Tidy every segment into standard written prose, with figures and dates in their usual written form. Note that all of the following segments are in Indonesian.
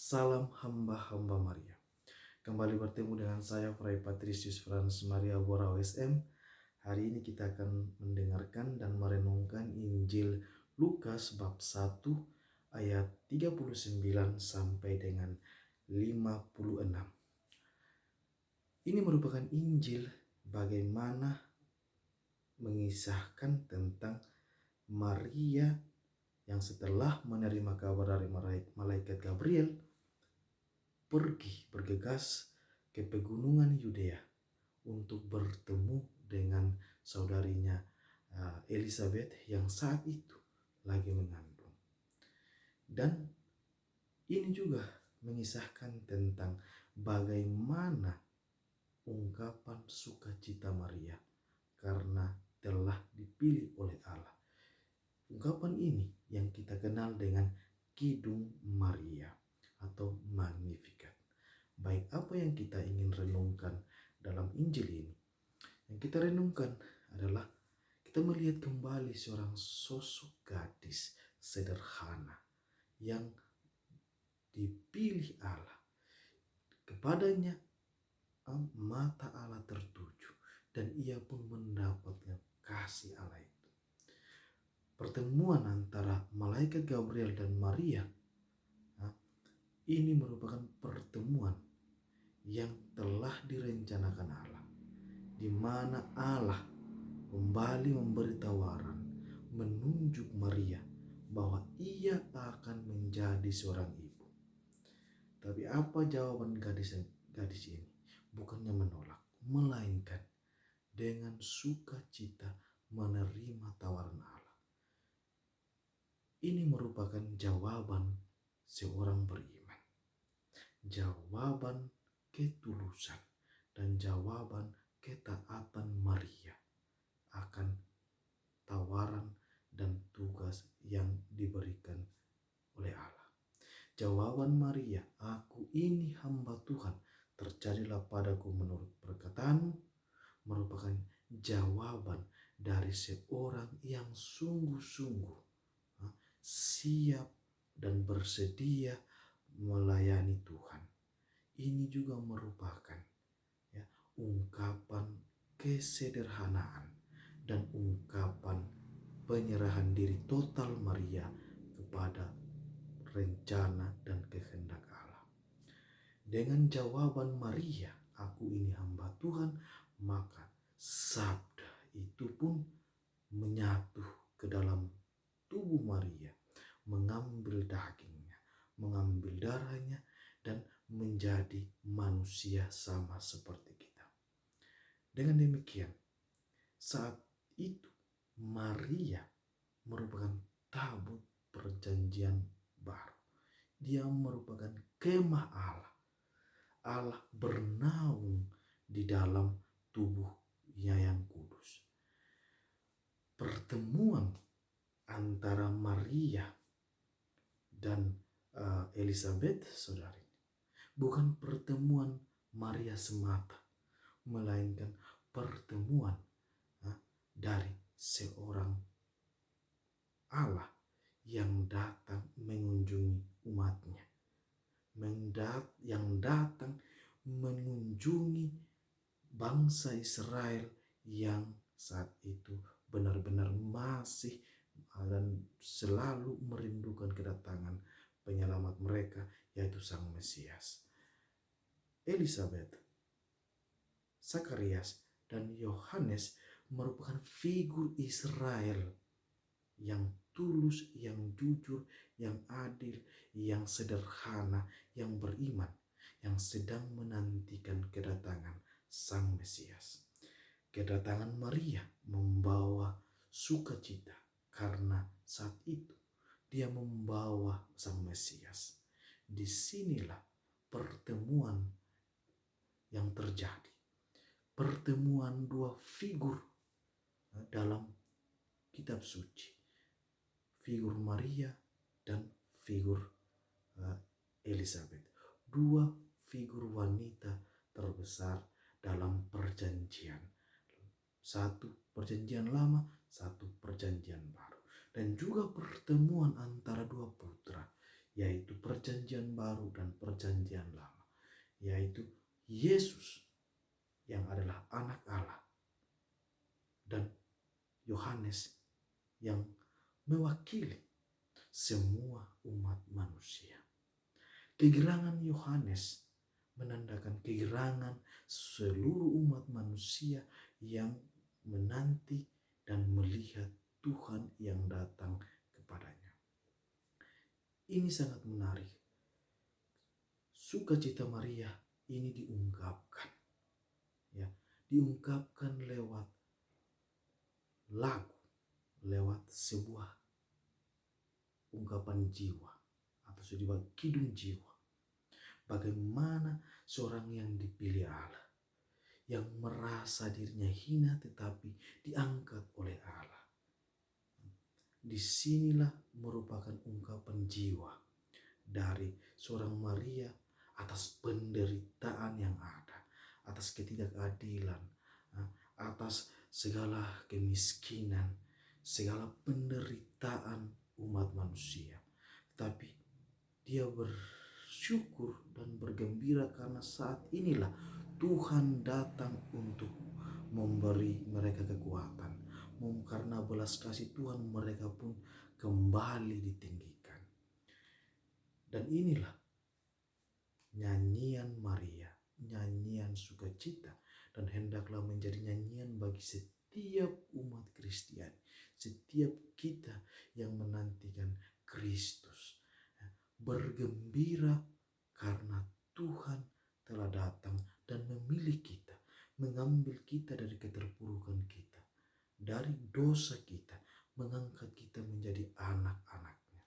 Salam hamba-hamba Maria. Kembali bertemu dengan saya Fray Patricius Frans Maria Bora OSM. Hari ini kita akan mendengarkan dan merenungkan Injil Lukas bab 1 ayat 39 sampai dengan 56. Ini merupakan Injil bagaimana mengisahkan tentang Maria yang setelah menerima kabar dari malaikat Gabriel pergi bergegas ke pegunungan Yudea untuk bertemu dengan saudarinya Elizabeth yang saat itu lagi mengandung. Dan ini juga mengisahkan tentang bagaimana ungkapan sukacita Maria karena telah dipilih oleh Allah. Ungkapan ini yang kita kenal dengan Kidung Maria atau Magnificat. Baik, apa yang kita ingin renungkan dalam Injil ini? Yang kita renungkan adalah kita melihat kembali seorang sosok gadis sederhana yang dipilih Allah. Kepadanya mata Allah tertuju dan ia pun mendapatkan kasih Allah itu. Pertemuan antara malaikat Gabriel dan Maria ini merupakan pertemuan yang telah direncanakan Allah, di mana Allah kembali memberi tawaran, menunjuk Maria bahwa ia akan menjadi seorang ibu. Tapi apa jawaban gadis ini? Bukannya menolak, melainkan dengan sukacita menerima tawaran Allah. Ini merupakan jawaban seorang beriman, jawaban ketulusan dan jawaban ketaatan Maria akan tawaran dan tugas yang diberikan oleh Allah. Jawaban Maria, "Aku ini hamba Tuhan, terjadilah padaku menurut perkataanmu," merupakan jawaban dari seorang yang sungguh-sungguh siap dan bersedia melayani Tuhan. Ini juga merupakan ungkapan kesederhanaan dan ungkapan penyerahan diri total Maria kepada rencana dan kehendak Allah. Dengan jawaban Maria, "Aku ini hamba Tuhan," maka sabda itu pun menyatu ke dalam tubuh Maria, mengambil dagingnya, mengambil darahnya, dan menjadi manusia sama seperti kita. Dengan demikian, saat itu Maria merupakan tabut perjanjian baru. Dia merupakan kemah Allah. Allah bernaung di dalam tubuhnya yang kudus. Pertemuan antara Maria dan Elizabeth, saudari, bukan pertemuan Maria semata, melainkan pertemuan dari seorang Allah yang datang mengunjungi umatnya, yang datang mengunjungi bangsa Israel yang saat itu benar-benar masih dan selalu merindukan kedatangan penyelamat mereka, yaitu Sang Mesias. Elizabeth, Zakarias, dan Yohanes merupakan figur Israel yang tulus, yang jujur, yang adil, yang sederhana, yang beriman, yang sedang menantikan kedatangan Sang Mesias. Kedatangan Maria membawa sukacita karena saat itu dia membawa Sang Mesias. Disinilah pertemuan yang terjadi. Pertemuan dua figur dalam kitab suci. Figur Maria dan figur Elizabeth. Dua figur wanita terbesar dalam perjanjian. Satu perjanjian lama, satu perjanjian baru. Dan juga pertemuan antara dua putra, yaitu perjanjian baru dan perjanjian lama, yaitu Yesus yang adalah anak Allah dan Yohanes yang mewakili semua umat manusia. Kegirangan Yohanes menandakan kegirangan seluruh umat manusia yang menanti dan melihat Tuhan yang datang kepadanya. Ini sangat menarik. Sukacita Maria ini diungkapkan, ya, diungkapkan lewat lagu, lewat sebuah ungkapan jiwa atau sebuah kidung jiwa. Bagaimana seorang yang dipilih Allah, yang merasa dirinya hina tetapi diangkat oleh Allah. Disinilah merupakan ungkapan jiwa dari seorang Maria atas penderitaan yang ada, atas ketidakadilan, atas segala kemiskinan, segala penderitaan umat manusia. Tapi dia bersyukur dan bergembira karena saat inilah Tuhan datang untuk memberi mereka kekuatan. Karena belas kasih Tuhan mereka pun kembali ditinggikan. Dan inilah nyanyian Maria, nyanyian sukacita, dan hendaklah menjadi nyanyian bagi setiap umat Kristiani, setiap kita yang menantikan Kristus. Bergembira karena Tuhan telah datang dan memilih kita, mengambil kita dari keterpurukan kita, dari dosa kita, mengangkat kita menjadi anak-anaknya.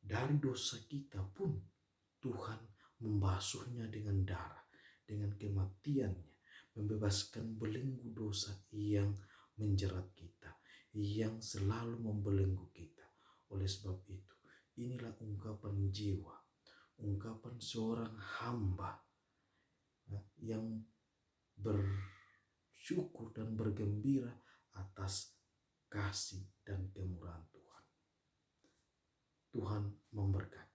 Dari dosa kita pun Tuhan membasuhnya dengan darah, dengan kematiannya, membebaskan belenggu dosa yang menjerat kita, yang selalu membelenggu kita. Oleh sebab itu, inilah ungkapan jiwa, ungkapan seorang hamba yang bersyukur dan bergembira atas kasih dan kemurahan Tuhan. Tuhan memberkati.